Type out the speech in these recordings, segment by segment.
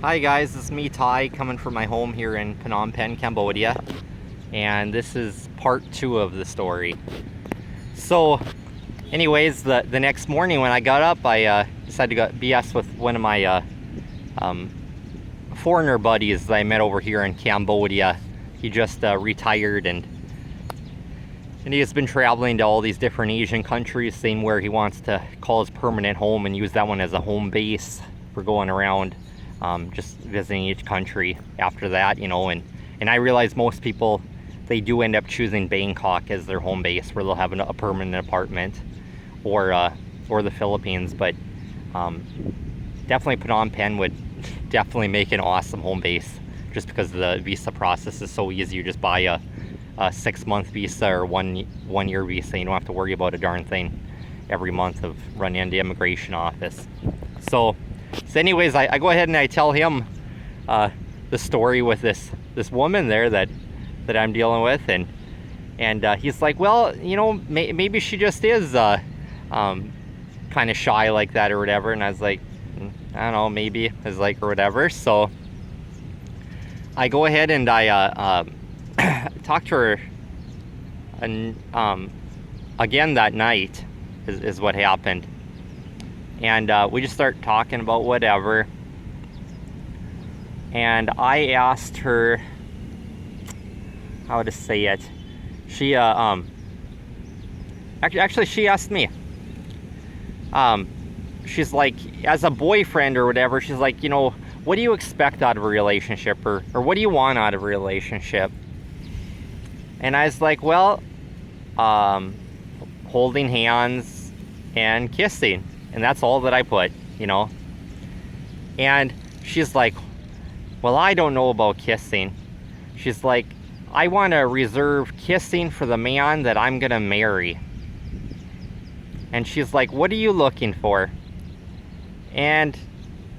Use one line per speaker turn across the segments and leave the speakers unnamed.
Hi guys, this is me, Ty, coming from my home here in Phnom Penh, Cambodia, and this is part 2 of the story. So anyways, the next morning when I got up, I decided to go BS with one of my foreigner buddies that I met over here in Cambodia. He just retired, and he has been traveling to all these different Asian countries, saying where he wants to call his permanent home and use that one as a home base for going around. Just visiting each country after that, and I realize most people, they do end up choosing Bangkok as their home base, where they'll have a permanent apartment, or the Philippines, but definitely Phnom Penh would definitely make an awesome home base, just because the visa process is so easy. You just buy a 6-month visa or one year visa. You don't have to worry about a darn thing every month of running into the immigration office. So anyways, I go ahead and I tell him the story with this woman there that I'm dealing with, and he's like, well, maybe she just is kind of shy like that or whatever. And I was like, I don't know, maybe, is like, or whatever. So I go ahead and I talk to her, and again that night is what happened. And we just start talking about whatever. And I asked her how to say it. She actually she asked me. She's like, as a boyfriend or whatever, she's like, what do you expect out of a relationship, or what do you want out of a relationship? And I was like, well, holding hands and kissing. And that's all that I put, And she's like, well, I don't know about kissing. She's like, I want to reserve kissing for the man that I'm going to marry. And she's like, what are you looking for? And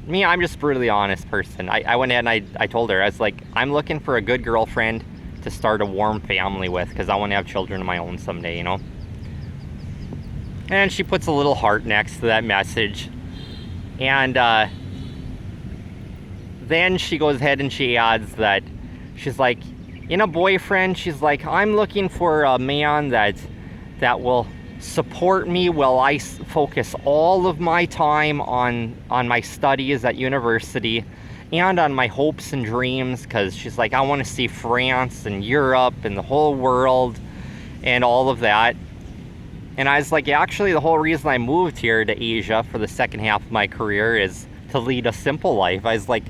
me, I'm just a brutally honest person. I went ahead and I told her, I was like, I'm looking for a good girlfriend to start a warm family with, because I want to have children of my own someday, And she puts a little heart next to that message. And then she goes ahead and she adds that she's like, in a boyfriend, she's like, I'm looking for a man that will support me while I focus all of my time on my studies at university and on my hopes and dreams, because she's like, I want to see France and Europe and the whole world and all of that. And I was like, actually, the whole reason I moved here to Asia for the second half of my career is to lead a simple life. I was like,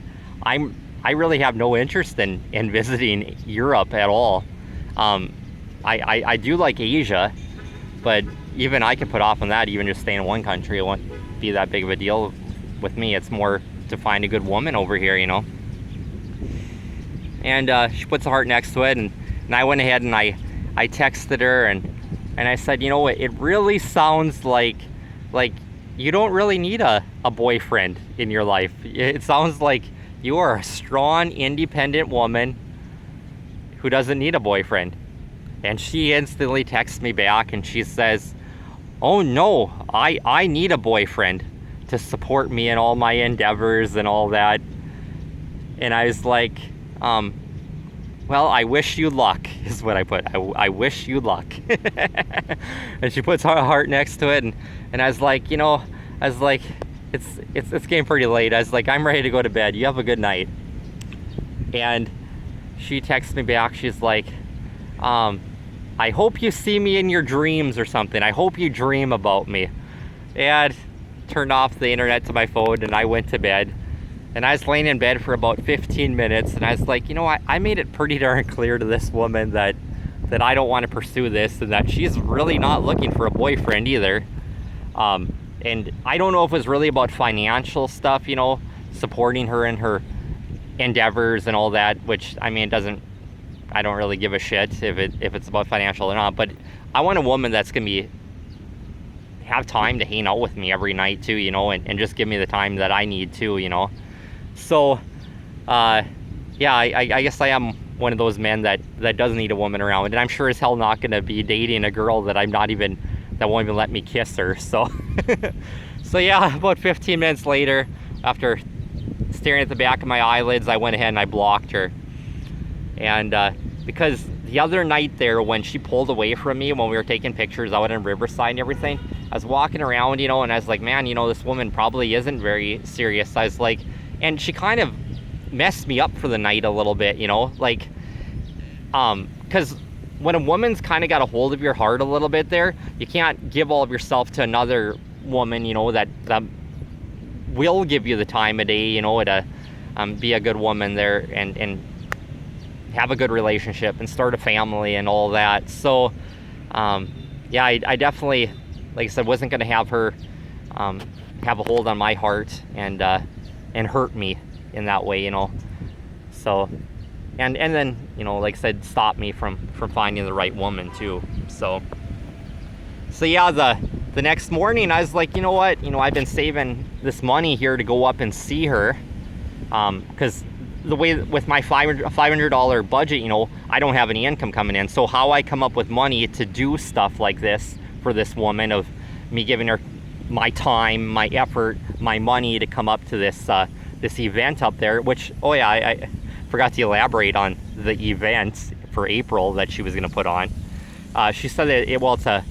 I really have no interest in visiting Europe at all. I do like Asia, but even I could put off on that. Even just staying in one country, it won't be that big of a deal with me. It's more to find a good woman over here, And she puts a heart next to it, and I went ahead and I texted her, and I said, it really sounds like you don't really need a boyfriend in your life. It sounds like you are a strong, independent woman who doesn't need a boyfriend. And she instantly texts me back, and she says, oh no, I need a boyfriend to support me in all my endeavors and all that. And I was like, well, I wish you luck, is what I put. I wish you luck. And she puts her heart next to it, and I was like, it's getting pretty late. I was like, I'm ready to go to bed. You have a good night. And she texts me back. She's like, I hope you see me in your dreams or something. I hope you dream about me. And turned off the internet to my phone, and I went to bed. And I was laying in bed for about 15 minutes, and I was like, I made it pretty darn clear to this woman that I don't want to pursue this, and that she's really not looking for a boyfriend either. And I don't know if it was really about financial stuff, supporting her in her endeavors and all that, which, I don't really give a shit if it's about financial or not. But I want a woman that's going to have time to hang out with me every night too, and just give me the time that I need too, So, yeah, I guess I am one of those men that does need a woman around, and I'm sure as hell not going to be dating a girl that won't even let me kiss her. So, so yeah, about 15 minutes later, after staring at the back of my eyelids, I went ahead and I blocked her. And because the other night there, when she pulled away from me when we were taking pictures out in Riverside and everything, I was walking around, you know, and I was like, man, you know, this woman probably isn't very serious. I was like, and she kind of messed me up for the night a little bit, you know, like, because when a woman's kind of got a hold of your heart a little bit there, you can't give all of yourself to another woman, you know, that will give you the time of day, you know, to be a good woman there and have a good relationship and start a family and all that. So, yeah, I definitely, like I said, wasn't going to have her have a hold on my heart and hurt me in that way, you know. So, and then, you know, like I said, stop me from finding the right woman too. So yeah, the next morning I was like, you know what, you know, I've been saving this money here to go up and see her, because the way with my $500 budget, you know, I don't have any income coming in. So how I come up with money to do stuff like this for this woman, of me giving her my time, my effort, my money to come up to this this event up there, which, oh yeah, I forgot to elaborate on the event for April that she was going to put on. She said that it's a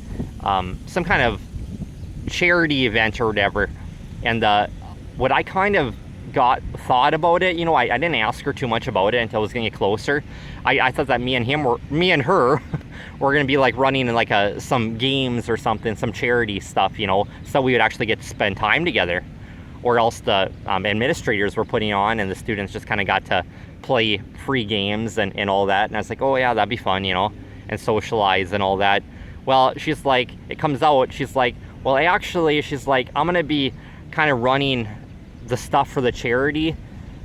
some kind of charity event or whatever. And what I kind of thought about it, you know, I didn't ask her too much about it until I was going to get closer. I thought that me and her were going to be like running in like some games or something, some charity stuff, you know, so we would actually get to spend time together. Or else the administrators were putting on and the students just kind of got to play free games and all that. And I was like, oh yeah, that'd be fun, you know, and socialize and all that. Well, she's like, it comes out, she's like, well, actually, she's like, I'm going to be kind of running the stuff for the charity.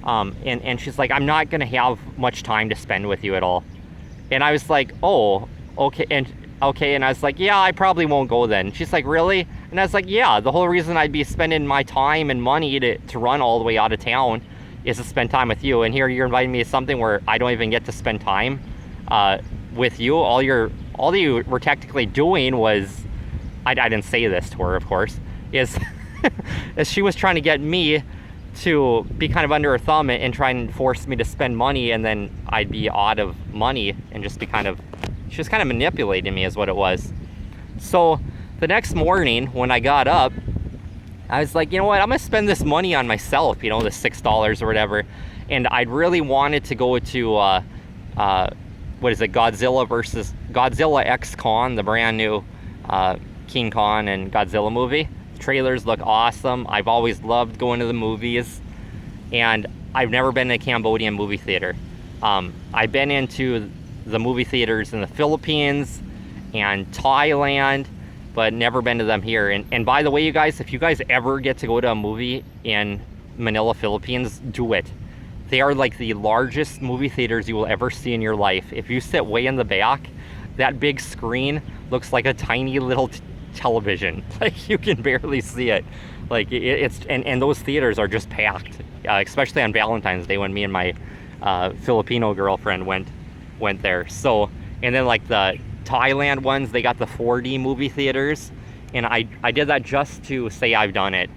And she's like, I'm not going to have much time to spend with you at all. And I was like, oh, okay. And I was like, yeah, I probably won't go then. She's like, really? And I was like, yeah, the whole reason I'd be spending my time and money to run all the way out of town is to spend time with you. And here you're inviting me to something where I don't even get to spend time with you. All you were technically doing was, I didn't say this to her, of course, is she was trying to get me to be kind of under her thumb and try and force me to spend money, and then I'd be out of money and just be she was kind of manipulating me is what it was. So the next morning when I got up, I was like, you know what, I'm gonna spend this money on myself, you know, the $6 or whatever. And I really wanted to go to what is it, Godzilla X Kong, the brand new King Kong and Godzilla movie. The trailers look awesome. I've always loved going to the movies, and I've never been to a Cambodian movie theater. I've been into the movie theaters in the Philippines and Thailand, but never been to them here. And by the way, you guys, if you guys ever get to go to a movie in Manila, Philippines, do it. They are like the largest movie theaters you will ever see in your life. If you sit way in the back, that big screen looks like a tiny little television. Like, you can barely see it. Like, and those theaters are just packed, especially on Valentine's Day when me and my Filipino girlfriend went there. So, and then like the Thailand ones, they got the 4D movie theaters, and I did that just to say I've done it.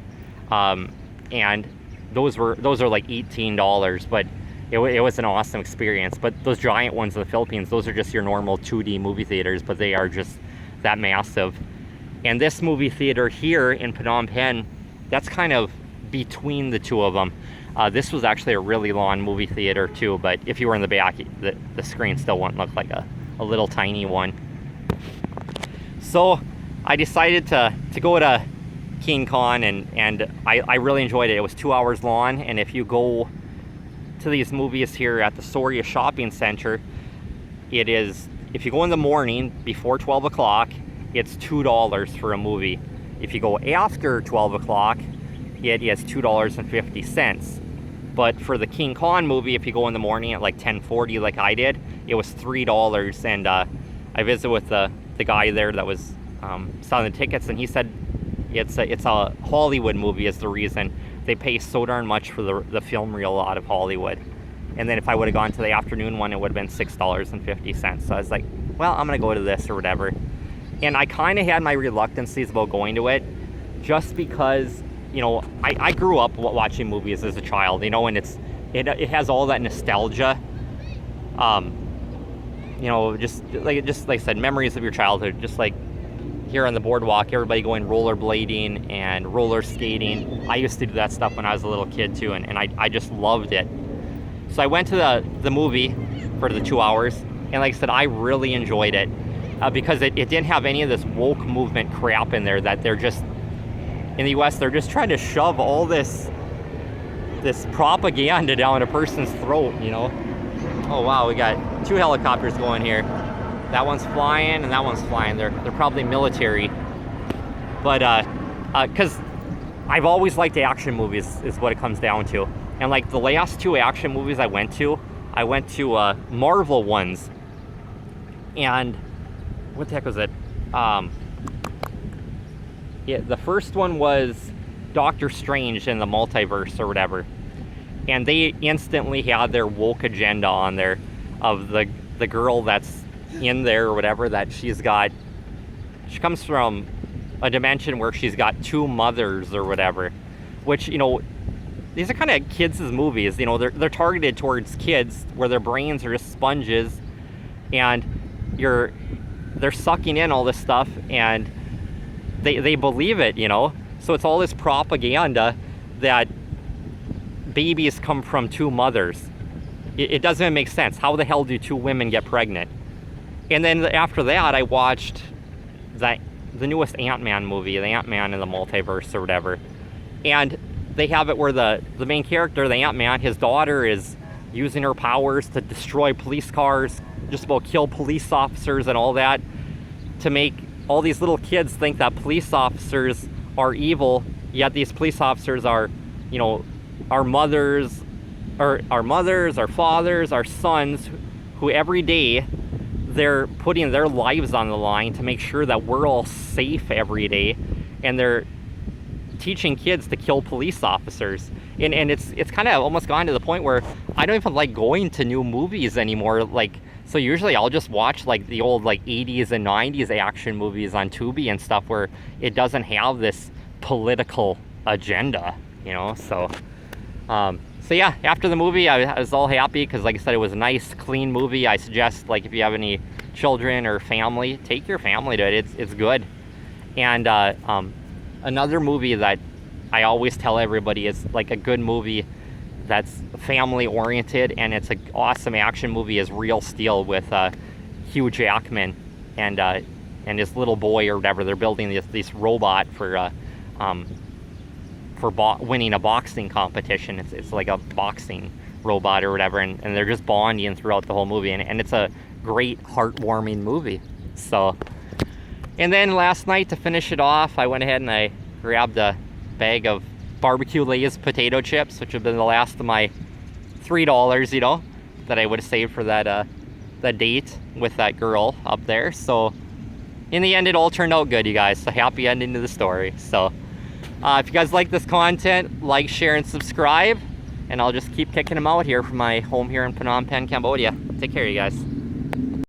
And those are like $18, but it was an awesome experience. But those giant ones in the Philippines, those are just your normal 2D movie theaters, but they are just that massive. And this movie theater here in Phnom Penh, that's kind of between the two of them. This was actually a really long movie theater too, but if you were in the back, the screen still wouldn't look like a little tiny one. So I decided to go to King Kong, and I really enjoyed it. It was 2 hours long, and if you go to these movies here at the Soria Shopping Center, it is, if you go in the morning before 12 o'clock, it's $2 for a movie. If you go after 12 o'clock, it is $2.50. But for the King Kong movie, if you go in the morning at like 10:40 like I did, it was $3. And I visited with the guy there that was selling the tickets, and he said it's a Hollywood movie is the reason. They pay so darn much for the film reel out of Hollywood. And then if I would have gone to the afternoon one, it would have been $6.50. So I was like, well, I'm going to go to this or whatever. And I kind of had my reluctancies about going to it, just because you know, I grew up watching movies as a child, you know, and it has all that nostalgia. You know, just like I said, memories of your childhood, just like here on the boardwalk, everybody going rollerblading and roller skating. I used to do that stuff when I was a little kid too, and I just loved it. So I went to the movie for the 2 hours, and like I said, I really enjoyed it because it didn't have any of this woke movement crap in there that they're just, in the US, they're just trying to shove all this propaganda down a person's throat, you know? Oh wow, we got 2 helicopters going here. That one's flying and that one's flying. They're probably military. But because I've always liked action movies is what it comes down to. And like the last 2 action movies I went to Marvel ones. And what the heck was it? Yeah, the first one was Doctor Strange in the Multiverse or whatever. And they instantly had their woke agenda on there of the girl that's in there or whatever, that she comes from a dimension where she's got 2 mothers or whatever, which, you know, these are kind of kids' movies, you know, they're targeted towards kids where their brains are just sponges, and they're sucking in all this stuff and they believe it, you know. So it's all this propaganda that babies come from 2 mothers. It doesn't even make sense. How the hell do 2 women get pregnant? And then after that, I watched the newest Ant-Man movie, the Ant-Man in the Multiverse or whatever. And they have it where the main character, the Ant-Man, his daughter is using her powers to destroy police cars, just about kill police officers and all that, to make all these little kids think that police officers are evil, yet these police officers are, you know, our mothers, our fathers, our sons, who every day they're putting their lives on the line to make sure that we're all safe every day, and they're teaching kids to kill police officers. And it's kind of almost gone to the point where I don't even like going to new movies anymore. Like, so usually I'll just watch like the old like 80s and 90s action movies on Tubi and stuff where it doesn't have this political agenda, you know. So so yeah, after the movie, I was all happy because, like I said, it was a nice, clean movie. I suggest, like, if you have any children or family, take your family to it. It's good. And another movie that I always tell everybody is like a good movie that's family-oriented and it's an awesome action movie is Real Steel with Hugh Jackman and his little boy or whatever. They're building this robot for winning a boxing competition. It's like a boxing robot or whatever, and they're just bonding throughout the whole movie, and it's a great, heartwarming movie. So, and then last night, to finish it off, I went ahead and I grabbed a bag of barbecue Lay's potato chips, which have been the last of my $3, you know, that I would have saved for that date with that girl up there. So in the end, it all turned out good, you guys. So happy ending to the story. So if you guys like this content, like, share, and subscribe. And I'll just keep kicking them out here from my home here in Phnom Penh, Cambodia. Take care, you guys.